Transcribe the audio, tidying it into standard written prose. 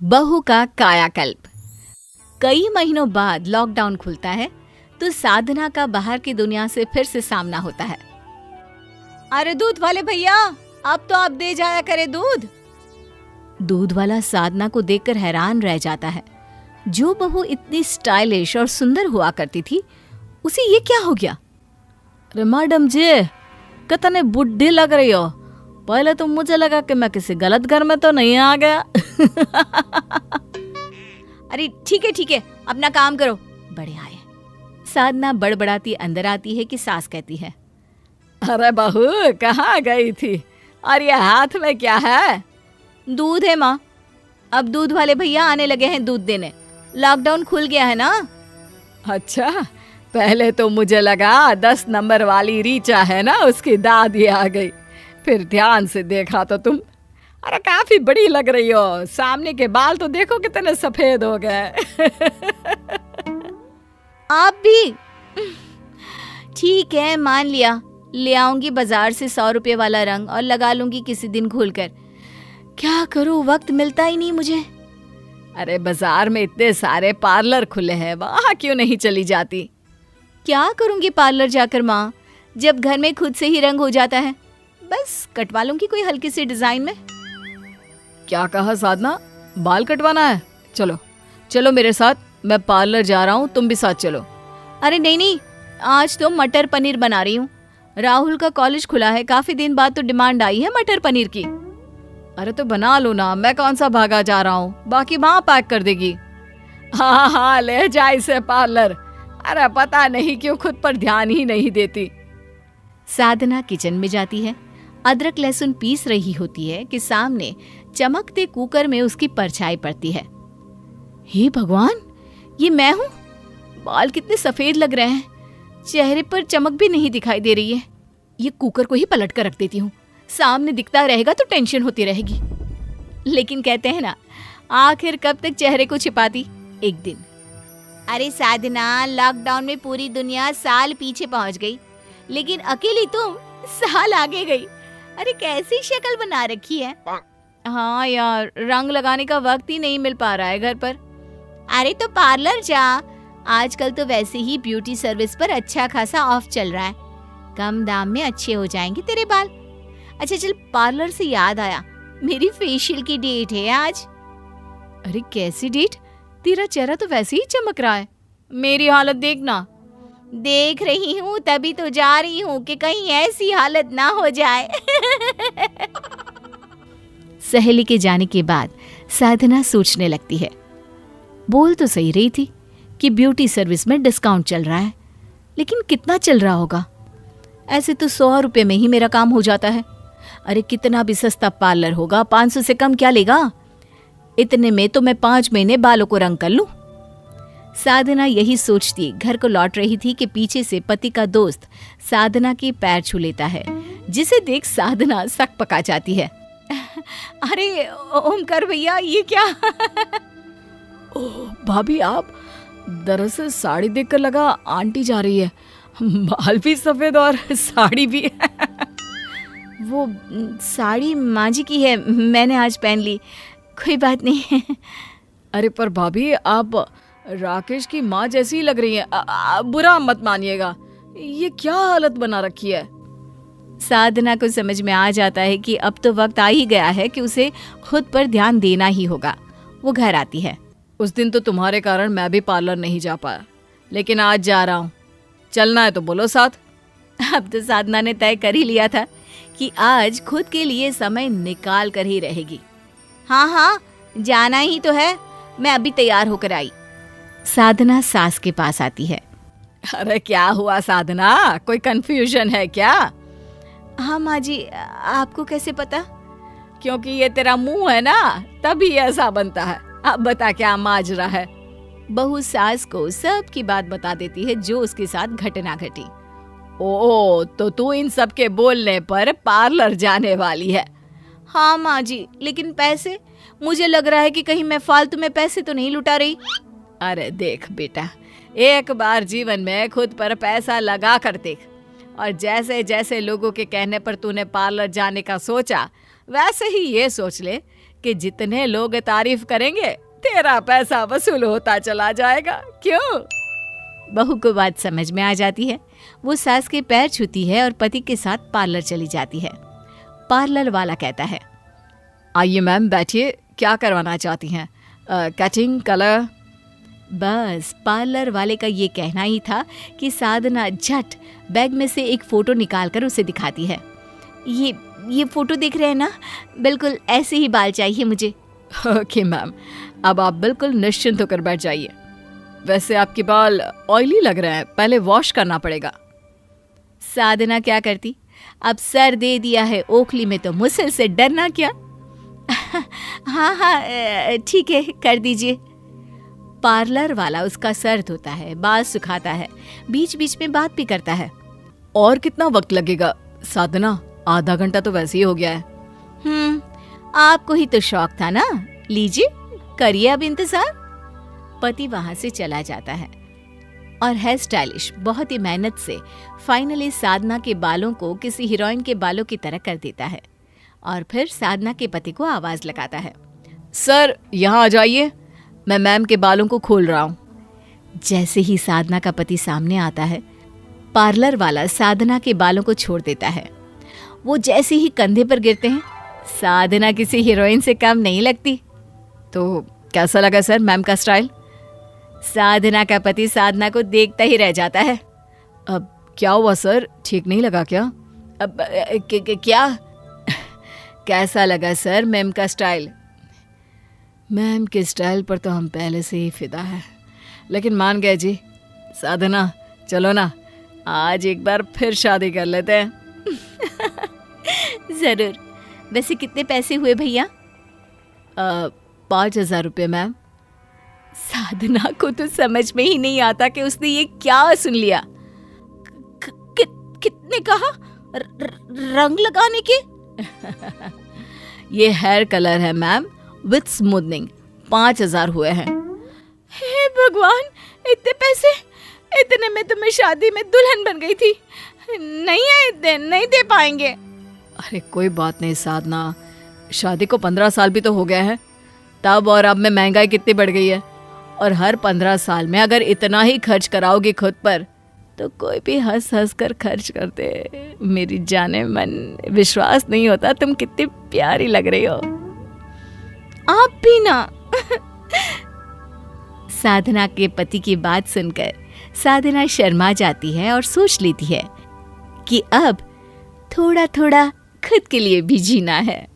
बहू का कायाकल्प। कई महीनों बाद लॉकडाउन खुलता है तो साधना का बाहर की दुनिया से फिर से सामना होता है। अरे दूध वाले भैया, अब तो आप दे जाया करे दूध। दूध वाला साधना को देखकर हैरान रह जाता है। जो बहू इतनी स्टाइलिश और सुंदर हुआ करती थी, उसे ये क्या हो गया? अरे मैडम जी, कितने बुढ़ी लग रही हो। पहले तो मुझे लगा कि मैं किसी गलत घर में तो नहीं आ गया। अरे ठीक है, अपना काम करो, बड़े आए। साधना बड़बड़ाती अंदर आती है कि सास कहती है, अरे बहू कहाँ गई थी, और ये हाथ में क्या है? दूध है माँ। अब दूध वाले भैया आने लगे हैं दूध देने। लॉकडाउन खुल गया है ना। अच्छा, पहले तो मुझे लगा 10 नंबर वाली रीचा है ना, उसकी दादी आ गई। फिर ध्यान से देखा तो तुम, अरे काफी बड़ी लग रही हो। सामने के बाल तो देखो कितने सफेद हो गए। आप भी? ठीक है, मान लिया। ले आऊंगी बाजार से 100 रुपए वाला रंग और लगा लूंगी किसी दिन खोलकर। क्या करूं, वक्त मिलता ही नहीं मुझे। अरे बाजार में इतने सारे पार्लर खुले हैं, वहां क्यों नहीं चली जाती? क्या करूंगी पार्लर जाकर माँ, जब घर में खुद से ही रंग हो जाता है। बस कटवा लूंगी कोई हल्की सी डिजाइन में। क्या कहा साधना, बाल कटवाना है? चलो चलो मेरे साथ, मैं पार्लर जा रहा हूँ, तुम भी साथ चलो। अरे नहीं, आज तो मटर पनीर बना रही हूँ। राहुल का कॉलेज खुला है, काफी दिन बाद तो डिमांड आई है मटर पनीर की। अरे तो बना लो ना, मैं कौन सा भागा जा रहा हूँ, बाकी माँ पैक कर देगी। हाँ, ले जा इसे पार्लर। अरे पता नहीं क्यों खुद पर ध्यान ही नहीं देती। साधना किचन में जाती है। अदरक लहसुन पीस रही होती है कि सामने चमकते कुकर में उसकी परछाई पड़ती है। हे भगवान, ये मैं हूँ? बाल कितने सफेद लग रहे हैं, चेहरे पर चमक भी नहीं दिखाई दे रही है। ये कुकर को ही पलट कर रख देती हूँ, सामने दिखता रहेगा तो टेंशन होती रहेगी। लेकिन कहते हैं ना, आखिर कब तक चेहरे को छिपाती, एक दिन। अरे साधना, लॉकडाउन में पूरी दुनिया साल पीछे पहुंच गई, लेकिन अकेली तुम साल आगे गई। अरे कैसी शक्ल बना रखी है। हाँ यार, रंग लगाने का वक्त ही नहीं मिल पा रहा है घर पर। अरे तो पार्लर जा, आजकल तो वैसे ही ब्यूटी सर्विस पर अच्छा खासा ऑफ चल रहा है, कम दाम में अच्छे हो जाएंगे तेरे बाल। अच्छा चल, पार्लर से याद आया, मेरी फेशियल की डेट है आज। अरे कैसी डेट? तेरा चेहरा तो वैसे ही चमक रहा है, मेरी हालत देखना। देख रही हूँ, तभी तो जा रही हूँ कि कहीं ऐसी हालत ना हो जाए। सहेली के जाने के बाद साधना सोचने लगती है, बोल तो सही रही थी कि ब्यूटी सर्विस में डिस्काउंट चल रहा है, लेकिन कितना चल रहा होगा? ऐसे तो 100 रुपए में ही मेरा काम हो जाता है। अरे कितना भी सस्ता पार्लर होगा, 500 से कम क्या लेगा? इतने में तो मैं 5 महीने बालों को रंग कर लूं। साधना यही सोचती घर को लौट रही थी कि पीछे से पति का दोस्त साधना के पैर छू लेता है, जिसे देख साधना सक पका जाती है। अरे ओमकार भैया, ये क्या? ओह भाभी, आप? दरअसल साड़ी देखकर लगा आंटी जा रही है, बाल भी सफेद और साड़ी भी। वो साड़ी माँ जी की है, मैंने आज पहन ली, कोई बात नहीं है। अरे पर भाभी, आप राकेश की माँ जैसी ही लग रही है, बुरा मत मानिएगा, ये क्या हालत बना रखी है। साधना को समझ में आ जाता है कि अब तो वक्त आ ही गया है कि उसे खुद पर ध्यान देना ही होगा। वो घर आती है। उस दिन तो तुम्हारे कारण मैं भी पार्लर नहीं जा पाया, लेकिन आज जा रहा हूँ, चलना है तो बोलो साथ। अब तो साधना ने तय कर ही लिया था कि आज खुद के लिए समय निकाल कर ही रहेगी। हाँ, जाना ही तो है, मैं अभी तैयार होकर आई। साधना सास के पास आती है। अरे क्या हुआ साधना, कोई कंफ्यूजन है क्या? हाँ माँ जी, आपको कैसे पता? क्योंकि ये तेरा मुंह है ना, तभी ऐसा बनता है। अब बता क्या माजरा है। बहू सास को सब की बात बता देती है जो उसके साथ घटना घटी। ओ, तो तू इन सब के बोलने पर पार्लर जाने वाली है? हाँ माँ जी, लेकिन पैसे, मुझे लग रहा है कि कहीं मैं फालतू में पैसे तो नहीं लुटा रही। अरे देख बेटा, एक बार जीवन में खुद पर पैसा लगा कर देख, और जैसे जैसे लोगों के कहने पर तूने पार्लर जाने का सोचा, वैसे ही ये सोच ले कि जितने लोग तारीफ करेंगे तेरा पैसा वसूल होता चला जाएगा। क्यों? बहू को बात समझ में आ जाती है। वो सास के पैर छूती है और पति के साथ पार्लर चली जाती है। पार्लर वाला कहता है, आइए मैम बैठिए, क्या करवाना चाहती हैं? Cutting, colour? बस पार्लर वाले का ये कहना ही था कि साधना झट बैग में से एक फ़ोटो निकालकर उसे दिखाती है। ये फ़ोटो देख रहे हैं ना, बिल्कुल ऐसे ही बाल चाहिए मुझे। ओके मैम, अब आप बिल्कुल निश्चिंत होकर बैठ जाइए। वैसे आपके बाल ऑयली लग रहे हैं, पहले वॉश करना पड़ेगा। साधना क्या करती, अब सर दे दिया है ओखली में तो मुसल से डरना क्या। हाँ ठीक है, कर दीजिए। पार्लर वाला उसका सर धोता है, बाल सुखाता है, बीच बीच में बात भी करता है। और कितना वक्त लगेगा साधना? आधा घंटा तो वैसे ही हो गया है। आपको ही तो शौक था ना, लीजिए करिए अब इंतजार। पति वहां से चला जाता है और हेयर स्टाइलिश बहुत ही मेहनत से फाइनली साधना के बालों को किसी हीरोइन के बालों की तरह कर देता है और फिर साधना के पति को आवाज लगाता है, सर यहाँ आ जाइए, मैं मैम के बालों को खोल रहा हूँ। जैसे ही साधना का पति सामने आता है, पार्लर वाला साधना के बालों को छोड़ देता है। वो जैसे ही कंधे पर गिरते हैं, साधना किसी हीरोइन से कम नहीं लगती। तो कैसा लगा सर मैम का स्टाइल? साधना का पति साधना को देखता ही रह जाता है। अब क्या हुआ सर, ठीक नहीं लगा क्या? अब क्या कैसा लगा सर मैम का स्टाइल? मैम के स्टाइल पर तो हम पहले से ही फिदा है, लेकिन मान गए जी। साधना चलो ना, आज एक बार फिर शादी कर लेते हैं। जरूर। वैसे कितने पैसे हुए भैया? 5,000 रुपये मैम। साधना को तो समझ में ही नहीं आता कि उसने ये क्या सुन लिया। कितने कहा? रंग लगाने के? ये हेयर कलर है मैम विथ स्मूथनिंग, 5,000 हुए हैं। हे भगवान, इतने पैसे! इतने में तो मैं शादी में दुल्हन बन गई थी। नहीं है इतने, नहीं दे पाएंगे। अरे कोई बात नहीं साधना, शादी को 15 साल भी तो हो गया है। तब और अब में महंगाई कितनी बढ़ गई है, और हर 15 साल में अगर इतना ही खर्च कराओगी खुद पर तो कोई भी हंस हंस कर खर्च करते। मेरी जाने मन, विश्वास नहीं होता तुम कितनी प्यारी लग रही हो। आप भी ना। साधना के पति की बात सुनकर साधना शर्मा जाती है और सोच लेती है कि अब थोड़ा थोड़ा खुद के लिए भी जीना है।